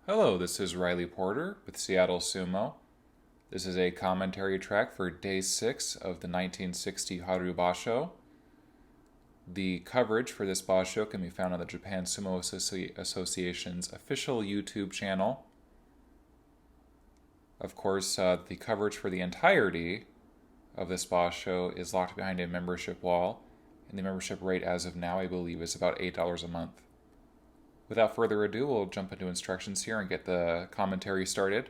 Hello, this is Riley Porter with Seattle Sumo. This is a commentary track for Day 6 of the 1960 Haru Basho. The coverage for this basho can be found on the Japan Sumo Association's official YouTube channel. Of course, the coverage for the entirety of this basho is locked behind a membership wall, and the membership rate as of now, I believe, is about $8 a month. Without further ado, we'll jump into instructions here and get the commentary started.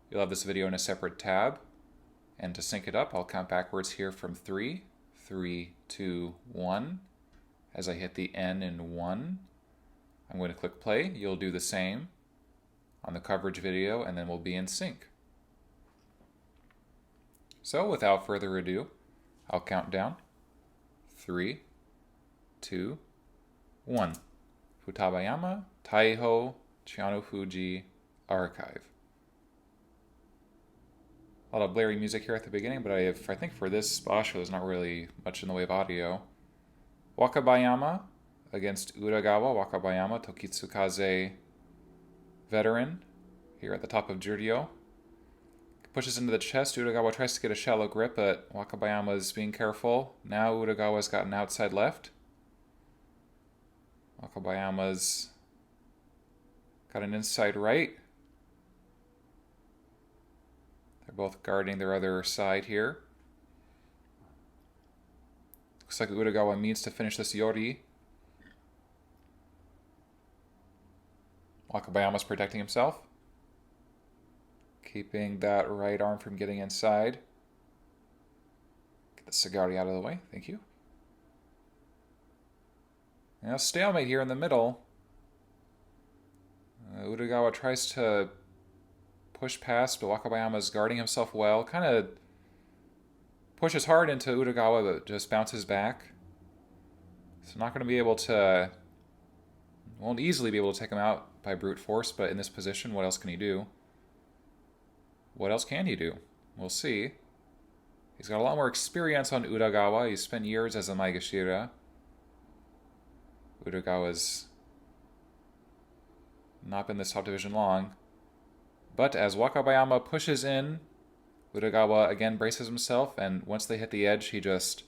You'll have this video in a separate tab, and to sync it up, I'll count backwards here from 3, 3, 2, 1. As I hit the N in 1, I'm going to click play. You'll do the same on the coverage video, and then we'll be in sync. So, without further ado, I'll count down. 3, 2, 1. Kitabayama, Taiho, Chianofuji, Archive. A lot of blurry music here at the beginning, but I think for this basho there's not really much in the way of audio. Wakabayama against Uragawa. Wakabayama, Tokitsukaze veteran, here at the top of Juryo. Pushes into the chest. Uragawa tries to get a shallow grip, but Wakabayama is being careful. Now Uragawa's got an outside left. Wakabayama's got an inside right. They're both guarding their other side here. Looks like Uragawa means to finish this yori. Wakabayama's protecting himself, keeping that right arm from getting inside. Get the sagari out of the way, thank you. Now, stalemate here in the middle. Uragawa tries to push past, but Wakabayama's guarding himself well. Kind of pushes hard into Uragawa, but just bounces back. So not going to be able to... Won't easily be able to take him out by brute force, but in this position, what else can he do? What else can he do? We'll see. He's got a lot more experience on Uragawa. He's spent years as a Maegashira. Uragawa's not been this top division long. But as Wakabayama pushes in, Uragawa again braces himself, and once they hit the edge, he just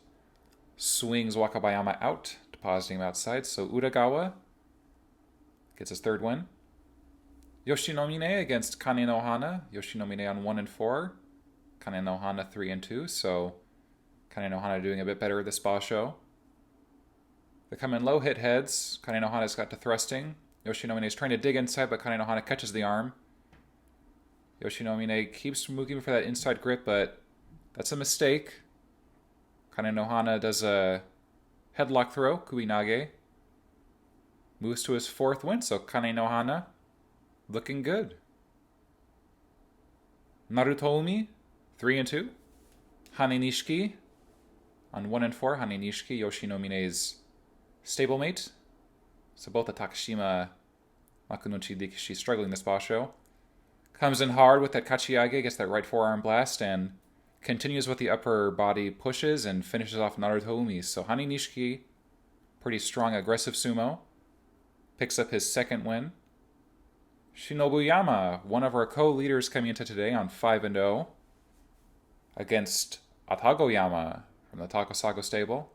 swings Wakabayama out, depositing him outside. So Uragawa gets his third win. Yoshinomine against Kane no Hana. Yoshinomine on 1 and 4. Kane no Hana 3 and 2. So Kane no Hana doing a bit better this basho. They come in low, hit heads. Kane no Hana's got to thrusting. Yoshinomine is trying to dig inside, but Kane no Hana catches the arm. Yoshinomine keeps looking for that inside grip, but that's a mistake. Kane no Hana does a headlock throw, Kubinage. Moves to his 4th win, so Kane no Hana looking good. Naruto Umi, 3 and 2. Suninishiki on 1 and 4. Suninishiki, Yoshinomine's stablemate. So both the Takashima Makunochi Dikishi struggling this basho. Comes in hard with that Kachiage, gets that right forearm blast, and continues with the upper body pushes and finishes off Naruto Umi. So Suninishiki, pretty strong, aggressive sumo. Picks up his 2nd win. Shinobuyama, one of our co-leaders coming into today on 5 and 0. Against Atagoyama from the Takosago stable.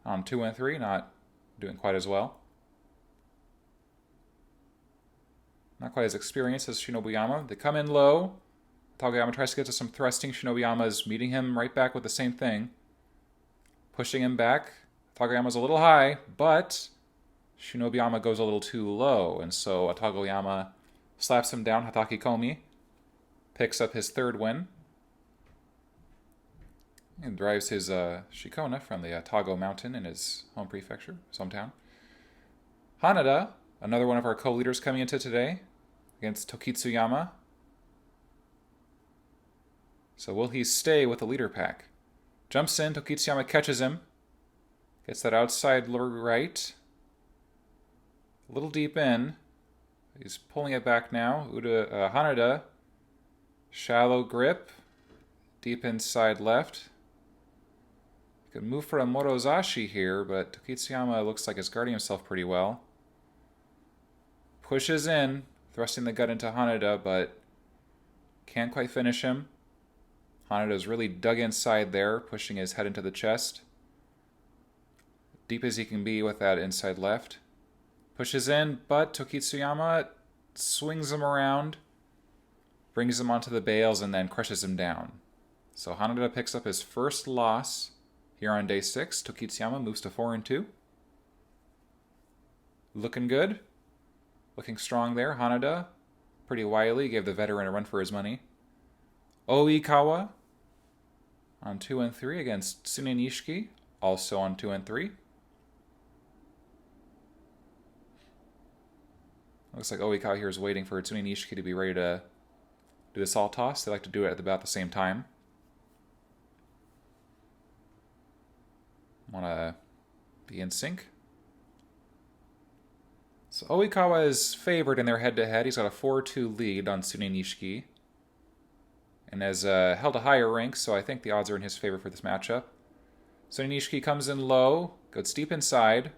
On 2 and 3, not doing quite as well. Not quite as experienced as Shinobuyama. They come in low. Atagoyama tries to get to some thrusting. Shinobuyama's meeting him right back with the same thing. Pushing him back. Atagoyama's a little high, but Shinobuyama goes a little too low, and so Atagoyama slaps him down, Hataki Komi. Picks up his 3rd win. And drives his Shikona from the Tago Mountain in his home prefecture, his hometown. Hanada, another one of our co-leaders coming into today, against Tokitsuyama. So will he stay with the leader pack? Jumps in, Tokitsuyama catches him. Gets that outside right. A little deep in. He's pulling it back now. Hanada, shallow grip. Deep inside left. Could move for a Morozashi here, but Tokitsuyama looks like he's guarding himself pretty well. pushes in, thrusting the gut into Hanada, but can't quite finish him. Hanada's really dug inside there, pushing his head into the chest. Deep as he can be with that inside left. Pushes in, but Tokitsuyama swings him around, brings him onto the bales, and then crushes him down. So Hanada picks up his first loss here on day 6. Tokitsuyama moves to 4-2. Looking good. Looking strong there. Hanada, pretty wily, gave the veteran a run for his money. Ohikawa on 2-3 against Suninishiki, also on 2-3. Looks like Ohikawa here is waiting for Suninishiki to be ready to do the salt toss. They like to do it at about the same time. Want to be in sync. So Ohikawa is favored in their head-to-head. He's got a 4-2 lead on Suninishiki. And has held a higher rank, so I think the odds are in his favor for this matchup. Suninishiki comes in low, goes deep inside.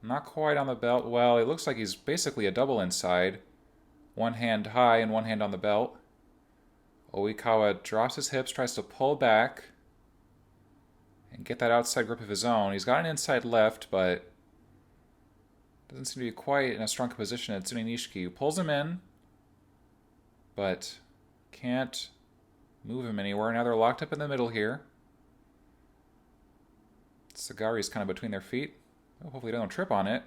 Not quite on the belt. Well, it looks like he's basically a double inside. One hand high and one hand on the belt. Ohikawa drops his hips, tries to pull back and get that outside grip of his own. He's got an inside left, but doesn't seem to be quite in a strong position at Suninishiki, who pulls him in, but can't move him anywhere. Now they're locked up in the middle here. Sagari's kind of between their feet. Oh, hopefully they don't trip on it.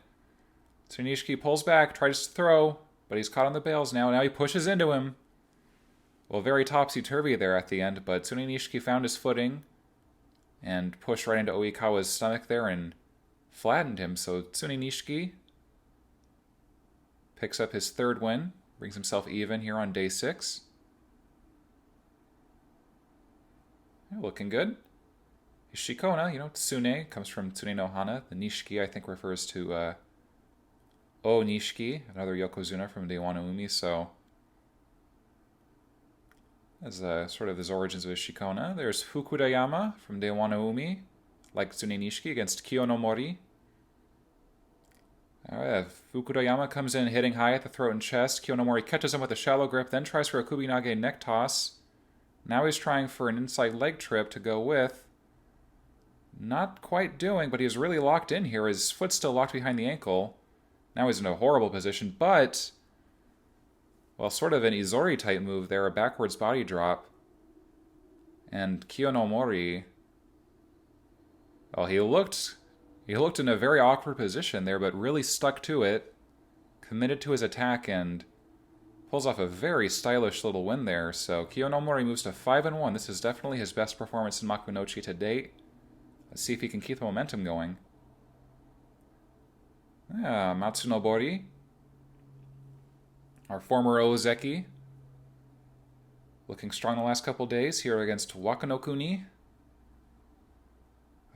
Suninishiki pulls back, tries to throw, but he's caught on the bales now. Now he pushes into him. Well, very topsy-turvy there at the end, but Suninishiki found his footing and pushed right into Ohikawa's stomach there and flattened him. So Suninishiki picks up his 3rd win, brings himself even here on day 6. Yeah, looking good. His Shikona, Tsune, comes from Tsune no Hana. The Nishiki, I think, refers to O Nishiki, another Yokozuna from Deiwa Umi, so as sort of his origins of his Shikona. There's Fukudayama from Deiwa Umi, like Suninishiki, against Kiyonomori. Fukudayama comes in hitting high at the throat and chest. Kiyonomori catches him with a shallow grip, then tries for a Kubinage neck toss. Now he's trying for an inside leg trip to go with. Not quite doing, but he's really locked in here. His foot's still locked behind the ankle. Now he's in a horrible position, but, well, sort of an Izori type move there, a backwards body drop. And Kiyonomori, well, he looked in a very awkward position there, but really stuck to it, committed to his attack, and pulls off a very stylish little win there. So Kiyonomori moves to 5-1. This is definitely his best performance in Makunochi to date. Let's see if he can keep the momentum going. Matsunobori, our former Ozeki, looking strong the last couple days here against Wakanokuni,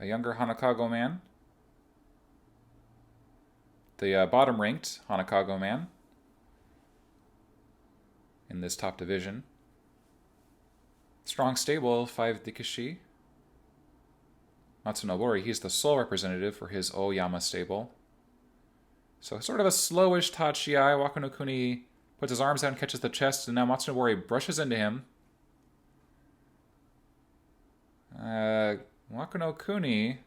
a younger Hanakago man. The bottom-ranked Hanakago man in this top division. Strong stable, 5 Dikishi. Matsunobori, he's the sole representative for his Oyama stable. So sort of a slowish Tachiai. Wakanokuni puts his arms out and catches the chest, and now Matsunobori brushes into him. Wakanokuni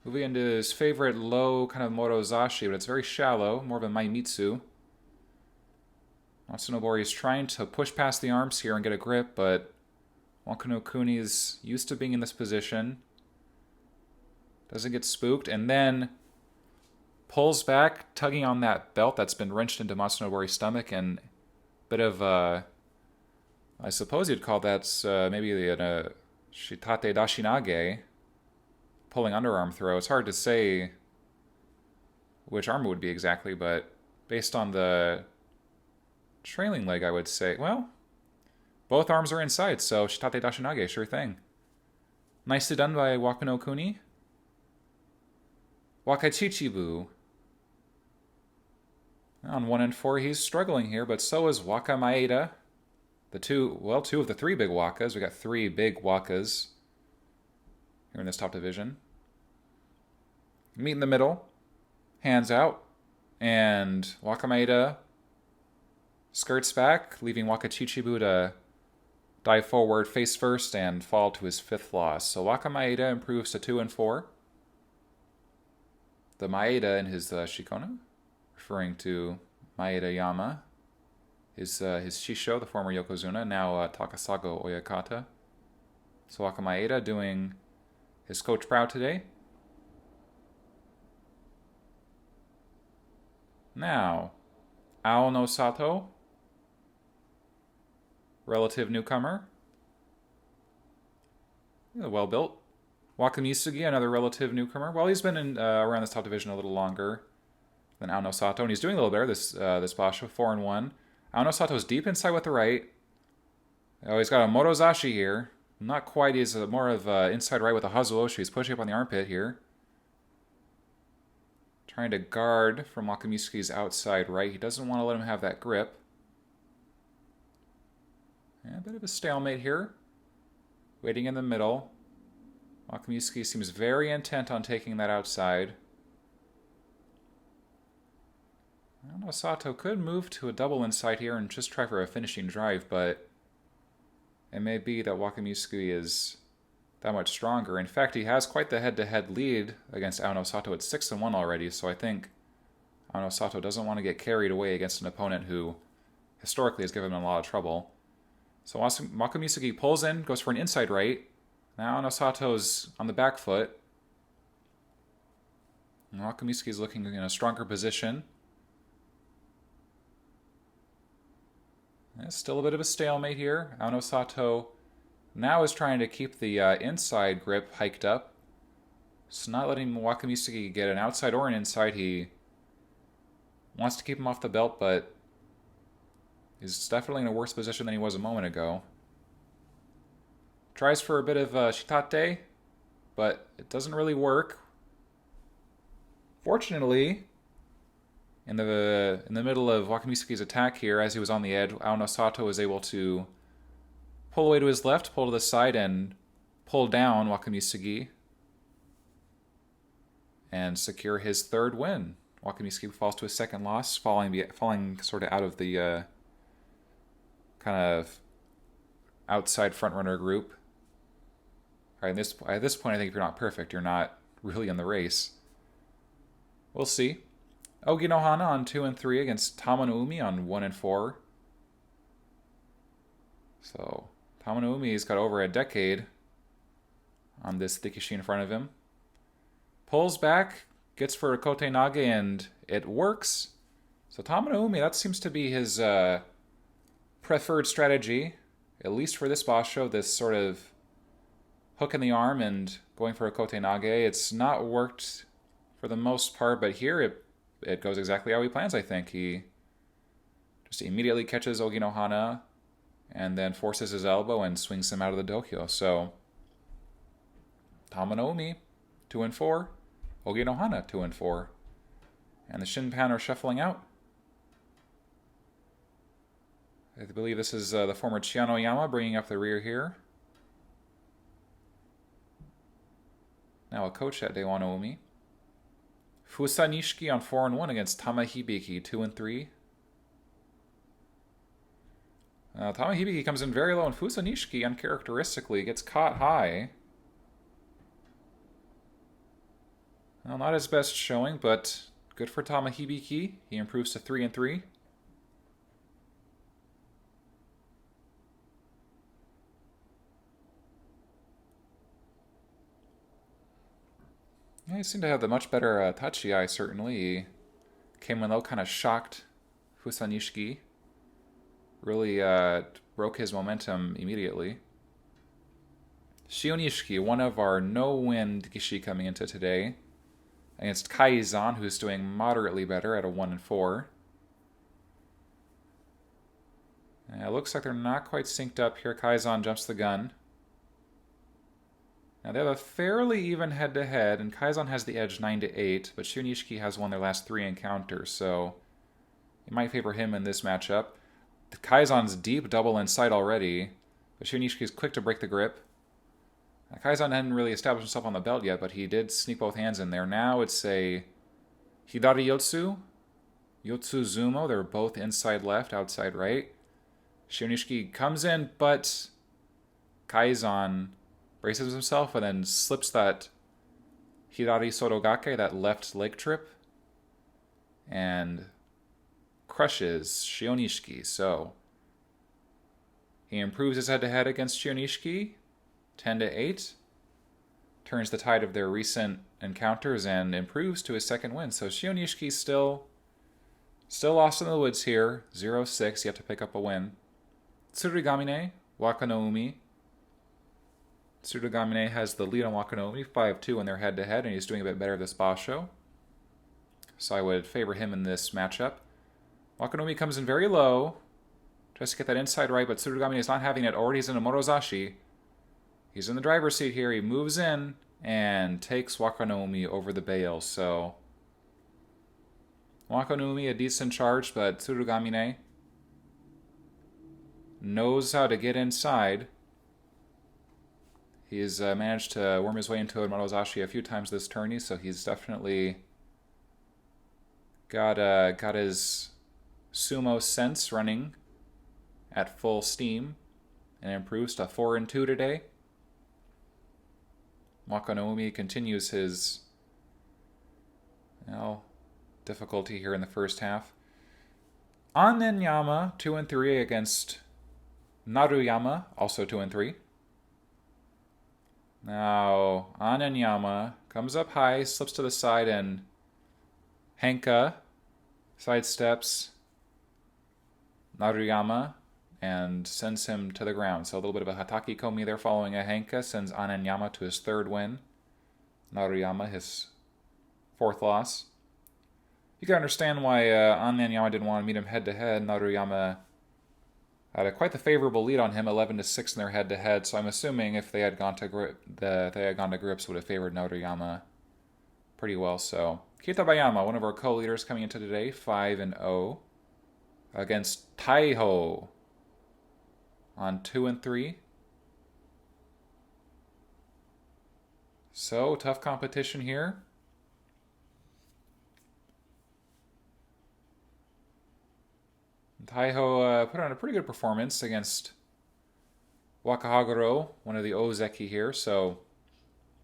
moving into his favorite low kind of Morozashi, but it's very shallow, more of a Maimitsu. Matsunobori is trying to push past the arms here and get a grip, but Wakanokuni is used to being in this position. Doesn't get spooked, and then pulls back, tugging on that belt that's been wrenched into Matsunobori's stomach, and a bit of, I suppose you'd call that maybe the shitate dashinage, pulling underarm throw. It's hard to say which arm it would be exactly, but based on the trailing leg, I would say, well, both arms are inside, so shitate dashinage, sure thing. Nicely done by Wakanokuni. Wakachichibu. On 1-4, he's struggling here, but so is Wakamaida. Two of the 3 big Wakas. We got 3 big Wakas here in this top division. Meet in the middle, hands out, and Wakamaida skirts back, leaving Wakachichibu to dive forward face first and fall to his 5th loss. So Wakamaida improves to 2-4. The Maeda in his Shikona, referring to Maeda Yama, his Shisho, the former Yokozuna, now Takasago Oyakata. So Wakamaida doing his coach proud today. Now, Anosato, relative newcomer. Well built. Wakamisugi, another relative newcomer. Well, he's been in around this top division a little longer than Anosato, and he's doing a little better this Basho, 4-1. Anosato's deep inside with the right. Oh, he's got a Morozashi here. Not quite. He's more of inside right with a Hazuoshi. He's pushing up on the armpit here. Trying to guard from Wakamisugi's outside right. He doesn't want to let him have that grip. Yeah, a bit of a stalemate here. Waiting in the middle. Wakamisugi seems very intent on taking that outside. Anosato could move to a double inside here and just try for a finishing drive, but it may be that Wakamisugi is that much stronger. In fact, he has quite the head-to-head lead against Anosato at 6-1 already, so I think Anosato doesn't want to get carried away against an opponent who historically has given him a lot of trouble. So Wakamisugi pulls in, goes for an inside right. Now Anosato's on the back foot. Wakamisugi's looking in a stronger position. It's still a bit of a stalemate here. Anosato now is trying to keep the inside grip hiked up. So not letting Wakamisugi get an outside or an inside. He wants to keep him off the belt, but he's definitely in a worse position than he was a moment ago. Tries for a bit of shitate, but it doesn't really work. Fortunately, in the middle of Wakamisugi's attack here, as he was on the edge, Anosato was able to pull away to his left, pull to the side, and pull down Wakamisugi and secure his 3rd win. Wakamisugi falls to his 2nd loss, falling sort of out of the kind of outside frontrunner group. All right, at this point, I think if you're not perfect, you're not really in the race. We'll see. Ogi no Hana on 2-3 against Tamanoumi on 1-4. So Tamanoumi's got over a decade on this Thikishi in front of him. Pulls back, gets for a Kote Nage, and it works. So Tamanoumi, that seems to be his preferred strategy, at least for this boss show, this sort of hook in the arm and going for a Kote Nage. It's not worked for the most part, but here it goes exactly how he plans, I think. He just immediately catches Ogi no Hana and then forces his elbow and swings him out of the dohyo. So, Tamanoumi, 2-4. Ogi no Hana, 2-4. And the Shinpan are shuffling out. I believe this is the former Tokitsuyama bringing up the rear here. Now a coach at Dewanoumi. Suninishiki on 4-1 against Tamahibiki, 2-3. Tamahibiki comes in very low, and Suninishiki uncharacteristically gets caught high. Well, not his best showing, but good for Tamahibiki. He improves to 3-3. Yeah, he seemed to have the much better touchy eye, certainly. He came in low, kind of shocked Suninishiki. Really broke his momentum immediately. Shionishki, one of our no-win Gishi coming into today, against Kaizon, who's doing moderately better at a 1-4. It looks like they're not quite synced up here. Kaizon jumps the gun. Now they have a fairly even head-to-head, and Kaizon has the edge 9-8, but Shionishiki has won their last 3 encounters, so it might favor him in this matchup. Kaizon's deep double inside already, but Shionishiki's quick to break the grip. Kaizon hadn't really established himself on the belt yet, but he did sneak both hands in there. Now it's a Hidari Yotsu Yotsuzumo, they're both inside left, outside right. Shionishiki comes in, but Kaizon braces himself and then slips that Hirari Sorogake, that left leg trip, and crushes Shionishiki. So he improves his head-to-head against Shionishiki, 10-8, turns the tide of their recent encounters, and improves to his second win. So Shionishiki still lost in the woods here, 0-6, yet to pick up a win. Tsurugamine, Wakanoumi. Tsurugamine has the lead on Wakanoumi, 5-2 in their head-to-head, and he's doing a bit better this Basho. So I would favor him in this matchup. Wakanoumi comes in very low, tries to get that inside right, but Tsurugamine is not having it. Already he's in a Morozashi. He's in the driver's seat here. He moves in and takes Wakanoumi over the bale. So Wakanoumi, a decent charge, but Tsurugamine knows how to get inside. He's managed to worm his way into a Morozashi a few times this tourney, so he's definitely got his sumo sense running at full steam and improves to 4-2 today. Wakanoumi continues his difficulty here in the first half. Anenyama 2-3 against Naruyama, also 2-3. Now Anenyama comes up high, slips to the side, and Henka sidesteps Naruyama and sends him to the ground. So a little bit of a Hataki Komi there following a Henka sends Anenyama to his third win. Naruyama, his fourth loss. You can understand why Anenyama didn't want to meet him head-to-head. Naruyama had quite the favorable lead on him, 11-6 in their head-to-head. So I'm assuming if they had gone to grips, would have favored Naruyama pretty well. So Kitabayama, one of our co-leaders coming into today, 5-0 against Taiho on 2-3. So tough competition here. Taiho put on a pretty good performance against Wakahaguro, one of the Ozeki here, so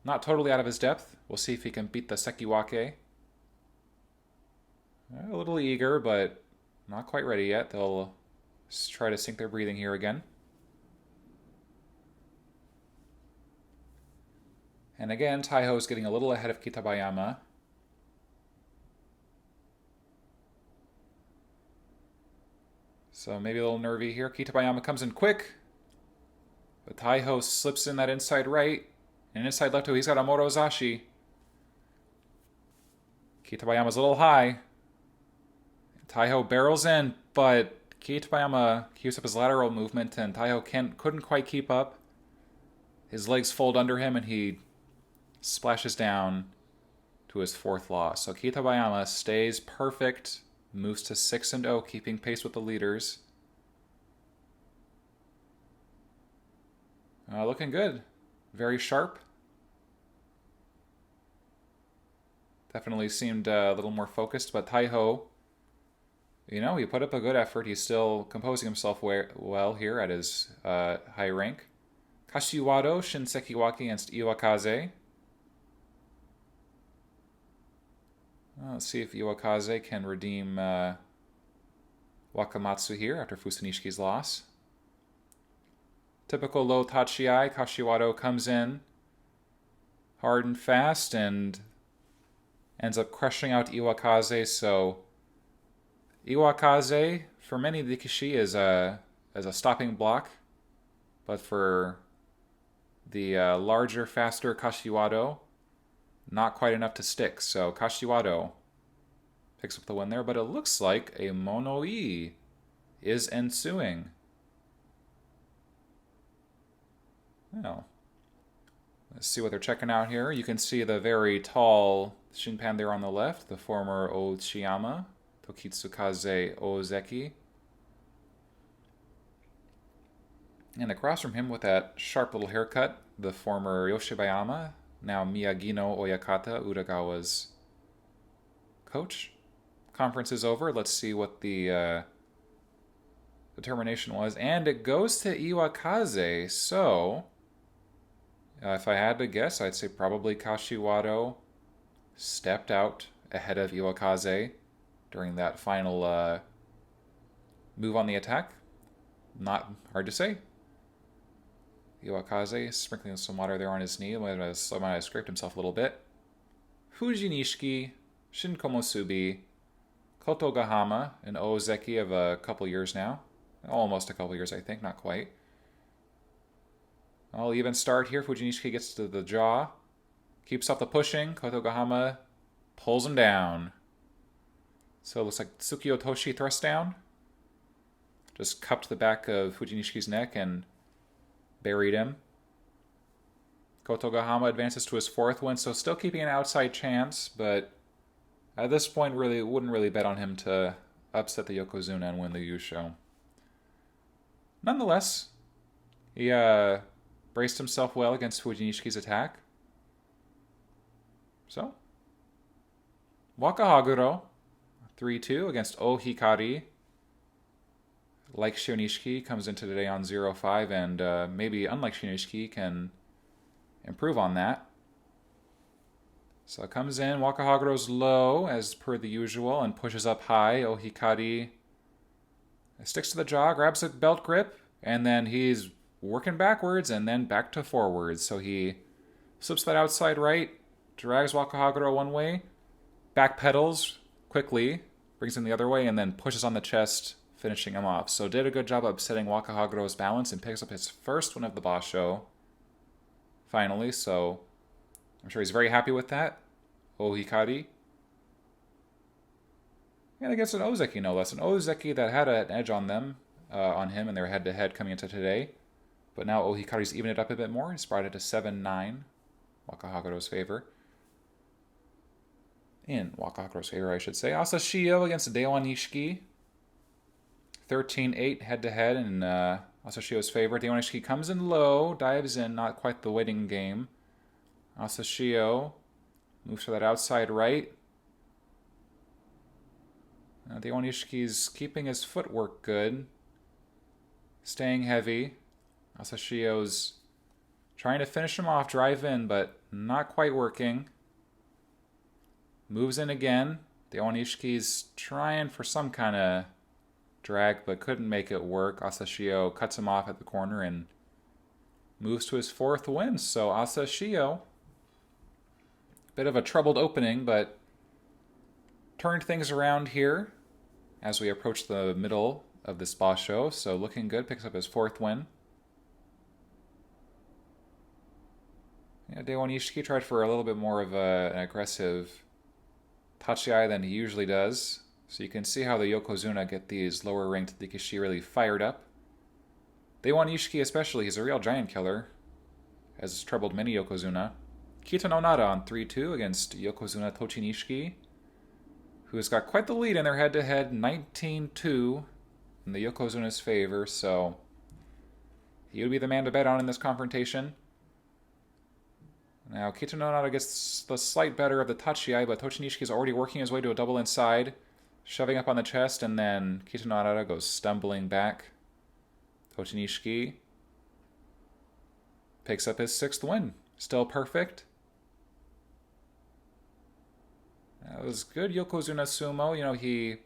not totally out of his depth. We'll see if he can beat the Sekiwake. A little eager, but not quite ready yet. They'll try to sync their breathing here again. And again, Taiho's getting a little ahead of Kitabayama. So maybe a little nervy here. Kitabayama comes in quick, but Taiho slips in that inside right. And inside left, he's got a Morozashi. Kitabayama's a little high. Taiho barrels in, but Kitabayama keeps up his lateral movement, and Taiho couldn't quite keep up. His legs fold under him, and he splashes down to his fourth loss. So Kitabayama stays perfect, moves to 6-0, keeping pace with the leaders. Looking good. Very sharp. Definitely seemed a little more focused, but Taiho, he put up a good effort. He's still composing himself well here at his high rank. Kashiwado, Shinsekiwake against Iwakaze. Let's see if Iwakaze can redeem Wakamatsu here after Suninishki's loss. Typical low tachiai. Kashiwado comes in hard and fast and ends up crushing out Iwakaze. So Iwakaze, for many, the Kishi is a stopping block, but for the larger, faster Kashiwado, not quite enough to stick. So Kashiwado picks up the win there, but it looks like a Mono-i is ensuing. Well, let's see what they're checking out here. You can see the very tall Shinpan there on the left, the former Ochiyama, Tokitsukaze Ozeki. And across from him with that sharp little haircut, the former Yoshibayama, now Miyagino Oyakata, Uragawa's coach. conference is over. Let's see what the determination was. And it goes to Iwakaze. So, if I had to guess, I'd say probably Kashiwado stepped out ahead of Iwakaze during that final move on the attack. Not hard to say. Iwakaze sprinkling some water there on his knee. Might have scraped himself a little bit. Fujinishiki, Shinkomosubi, Kotogahama, an Ozeki of a couple years now. Almost a couple years, I think. Not quite. I'll even start here. Fujinishiki gets to the jaw. Keeps up the pushing. Kotogahama pulls him down. So it looks like Tsukiyo Toshi thrust down. Just cupped the back of Fujinishiki's neck and buried him. Kotogahama advances to his 4th win, so still keeping an outside chance, but at this point really wouldn't really bet on him to upset the Yokozuna and win the Yusho. Nonetheless, he braced himself well against Fujinishiki's attack. So, Wakahaguro, 3-2 against Ohikari. Like Shionishiki, comes into today on 0-5, and maybe, unlike Shionishiki, can improve on that. So it comes in, Wakahaguro's low, as per the usual, and pushes up high. Ohikari sticks to the jaw, grabs a belt grip, and then he's working backwards and then back to forwards. So he slips that outside right, drags Wakahaguro one way, backpedals quickly, brings him the other way, and then pushes on the chest, finishing him off. So did a good job upsetting Wakahaguro's balance and picks up his first win of the Basho. Finally, so I'm sure he's very happy with that. Ohikari. And against an Ozeki, no less. An Ozeki that had an edge on them, on him, and their head-to-head coming into today. But now Ohikari's evened it up a bit more. He's brought it to 7-9. Wakahaguro's favor. In Wakahaguro's favor, I should say. Asashio against Deiwanishiki. 13-8 head-to-head in Asashio's favor. Deiwanishiki comes in low, dives in, not quite the waiting game. Asashio moves to that outside right. Deiwanishiki's keeping his footwork good. Staying heavy. Asashio's trying to finish him off, drive in, but not quite working. Moves in again. Deiwanishiki's trying for some kind of drag, but couldn't make it work. Asashio cuts him off at the corner and moves to his 4th win. So Asashio, bit of a troubled opening, but turned things around here as we approach the middle of this Basho. So looking good, picks up his 4th win. Yeah, Deiwanishiki tried for a little bit more of an aggressive tachiai than he usually does. So you can see how the Yokozuna get these lower ranked Rikishi really fired up. Deiwanishiki especially, he's a real giant killer. Has troubled many Yokozuna. Kita no Nara on 3-2 against Yokozuna Tochinishiki, who's got quite the lead in their head-to-head, 19-2 in the Yokozuna's favor, so he would be the man to bet on in this confrontation. Now, Kita no Nara gets the slight better of the tachiai, but Tochinishiki is already working his way to a double inside, shoving up on the chest, and then Kita no Nara goes stumbling back. Tochinishiki picks up his 6th win. Still perfect. That was good Yokozuna sumo. You know, he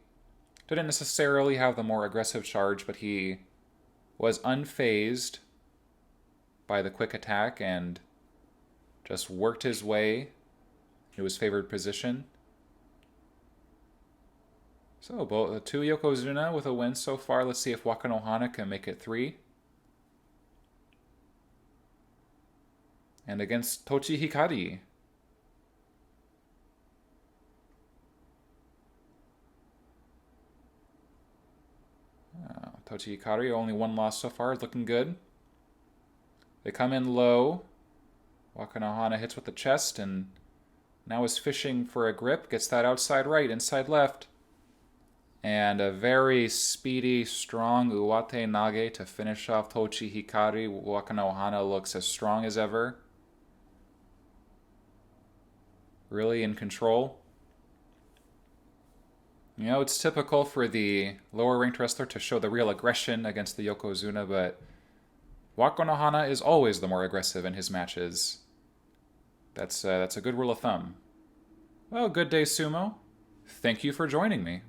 didn't necessarily have the more aggressive charge, but he was unfazed by the quick attack and just worked his way to his favored position. So, both 2 Yokozuna with a win so far. Let's see if Wakanohana can make it 3. And against Tochi Hikari. Tochi Hikari, only 1 loss so far, looking good. They come in low. Wakanohana hits with the chest and now is fishing for a grip. Gets that outside right, inside left. And a very speedy, strong Uwate Nage to finish off Tochi Hikari. Wakanohana looks as strong as ever. Really in control. You know, it's typical for the lower ranked wrestler to show the real aggression against the Yokozuna, but Wako no Hana is always the more aggressive in his matches. That's a good rule of thumb. Well, good day, Sumo. Thank you for joining me.